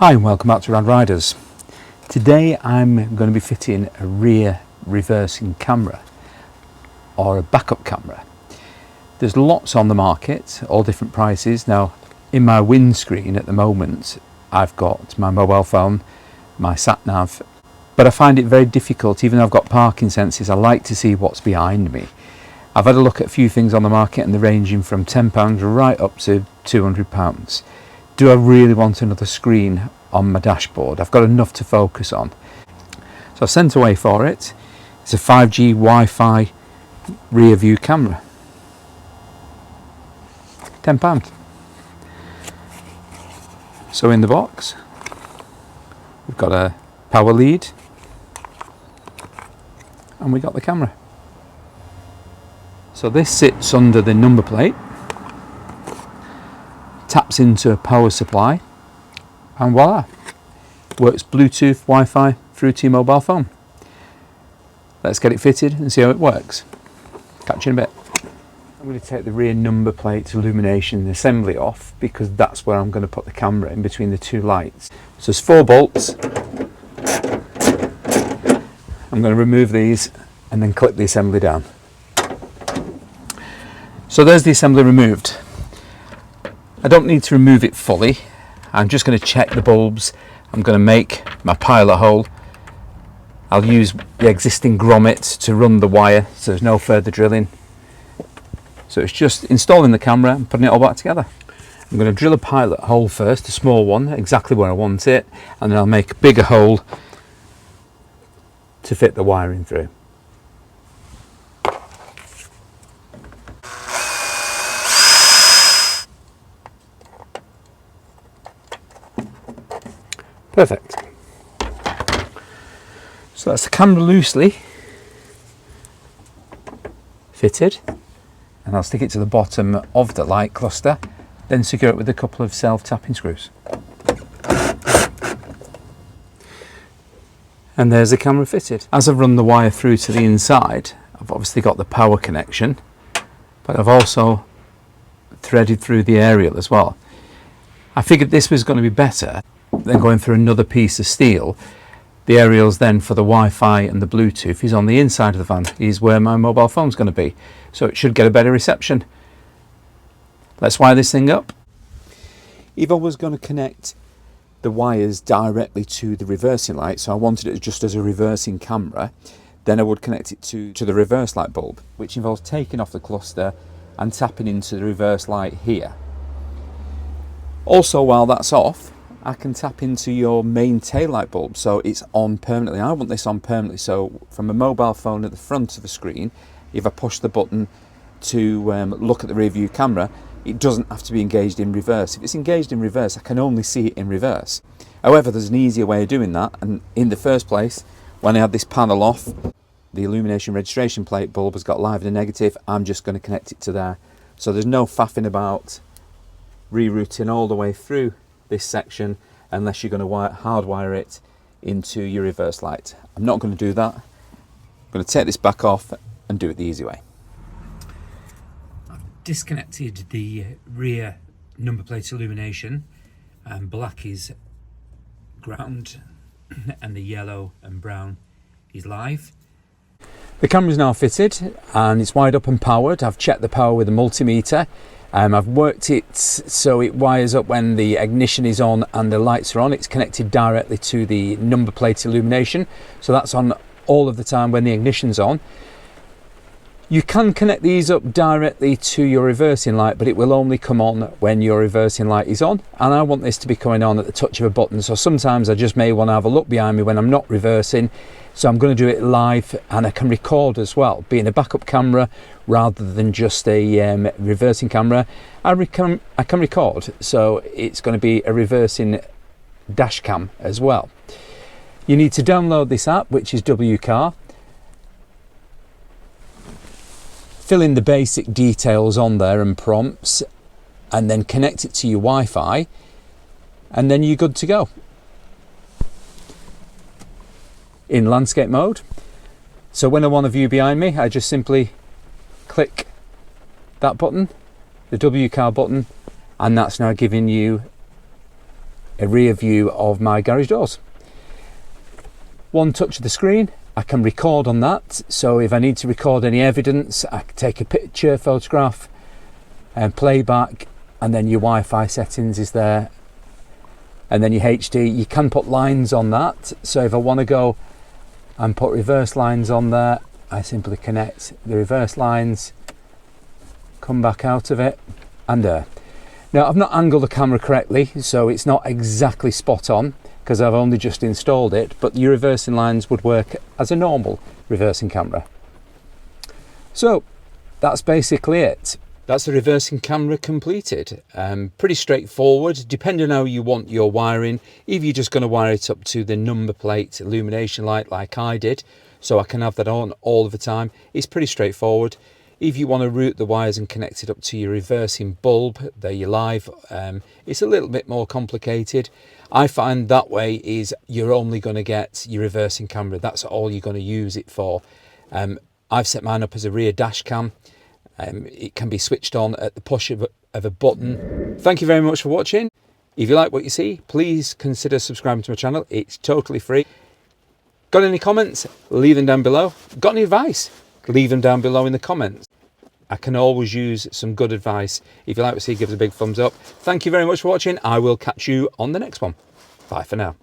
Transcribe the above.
Hi and welcome back to Rad Riders. Today I'm going to be fitting a rear reversing camera or a backup camera. There's lots on the market, all different prices. Now in my windscreen at the moment I've got my mobile phone, my sat nav, but I find it very difficult. Even though I've got parking sensors, I like to see what's behind me. I've had a look at a few things on the market and they're ranging from £10 right up to £200. Do I really want another screen on my dashboard? I've got enough to focus on. So I've sent away for it. It's a 5G Wi-Fi rear view camera. £10. So in the box, we've got a power lead and we got the camera. So this sits under the number plate, taps into a power supply, and voila, works Bluetooth, Wi-Fi through to your mobile phone. Let's get it fitted and see how it works. Catch you in a bit. I'm going to take the rear number plate illumination and assembly off because that's where I'm going to put the camera, in between the two lights. So there's 4 bolts. I'm going to remove these and then clip the assembly down. So there's the assembly removed. I don't need to remove it fully. I'm just going to check the bulbs. I'm going to make my pilot hole. I'll use the existing grommet to run the wire, so there's no further drilling. So it's just installing the camera and putting it all back together. I'm going to drill a pilot hole first, a small one, exactly where I want it, and then I'll make a bigger hole to fit the wiring through. Perfect. So that's the camera loosely fitted, and I'll stick it to the bottom of the light cluster, then secure it with a couple of self-tapping screws. And there's the camera fitted. As I've run the wire through to the inside, I've obviously got the power connection, but I've also threaded through the aerial as well. I figured this was going to be better than going through another piece of steel. The aerials then for the Wi-Fi and the Bluetooth is on the inside of the van, is where my mobile phone's going to be, so it should get a better reception. Let's wire this thing up. If I was going to connect the wires directly to the reversing light, so I wanted it just as a reversing camera, then I would connect it to the reverse light bulb, which involves taking off the cluster and tapping into the reverse light here. Also, while that's off, I can tap into your main taillight bulb, so it's on permanently. I want this on permanently, so from a mobile phone at the front of the screen, if I push the button to look at the rear view camera, it doesn't have to be engaged in reverse. If it's engaged in reverse, I can only see it in reverse. However, there's an easier way of doing that, and in the first place, when I had this panel off, the illumination registration plate bulb has got live and a negative. I'm just going to connect it to there. So there's no faffing about rerouting all the way through this section unless you're going to hardwire it into your reverse light. I'm not going to do that. I'm going to take this back off and do it the easy way. I've disconnected the rear number plate illumination, and black is ground and the yellow and brown is live. The camera is now fitted and it's wired up and powered. I've checked the power with a multimeter. I've worked it so it wires up when the ignition is on and the lights are on. It's connected directly to the number plate illumination, so that's on all of the time when the ignition's on. You can connect these up directly to your reversing light, but it will only come on when your reversing light is on, and I want this to be coming on at the touch of a button, so sometimes I just may want to have a look behind me when I'm not reversing, so I'm going to do it live, and I can record as well. Being a backup camera rather than just a reversing camera, I can record, so it's going to be a reversing dash cam as well. You need to download this app, which is WCAR. Fill in the basic details on there and prompts, and then connect it to your Wi-Fi, and then you're good to go. In landscape mode, so when I want to view behind me, I just simply click that button, the WCAR button, and that's now giving you a rear view of my garage doors. One touch of the screen, I can record on that. So if I need to record any evidence, I can take a picture, photograph, and playback, and then your Wi-Fi settings is there. And then your HD, you can put lines on that. So if I want to go and put reverse lines on there, I simply connect the reverse lines, come back out of it, and there. Now I've not angled the camera correctly, so it's not exactly spot on because I've only just installed it, but your reversing lines would work as a normal reversing camera. So that's basically it. That's the reversing camera completed. Pretty straightforward, depending on how you want your wiring. If you're just going to wire it up to the number plate illumination light like I did, so I can have that on all of the time, it's pretty straightforward. If you want to route the wires and connect it up to your reversing bulb, there you're live, it's a little bit more complicated. I find that way is you're only going to get your reversing camera, that's all you're going to use it for. I've set mine up as a rear dash cam. It can be switched on at the push of a button. Thank you very much for watching. If you like what you see, please consider subscribing to my channel. It's totally free. Got any comments? Leave them down below. Got any advice? Leave them down below in the comments. I can always use some good advice. If you like what you see, give us a big thumbs up. Thank you very much for watching. I will catch you on the next one. Bye for now.